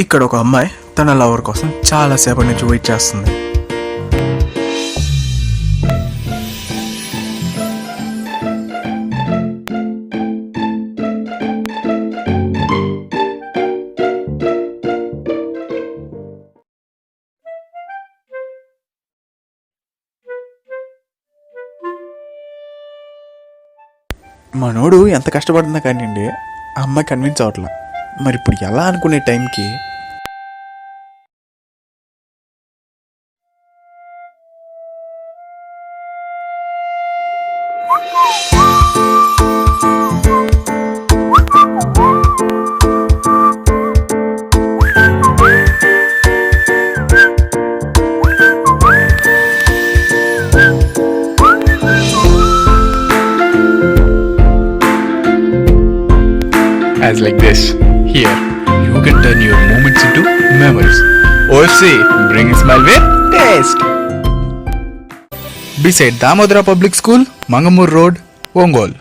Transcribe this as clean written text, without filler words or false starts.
ఇక్కడ ఒక అమ్మాయి తన లవర్ కోసం చాలా సేపటి నుంచి వెయిట్ చేస్తుంది. మనోడు ఎంత కష్టపడుతున్నా కానివ్వండి, ఆ అమ్మాయి కన్విన్స్ అవట్లా. మరి ఇప్పుడు ఎలా అనుకునే టైంకి as like this. Here, you can turn your moments into memories. OFC, bring a smile with taste. Beside Damodara Public School, Mangamur Road, Ongole.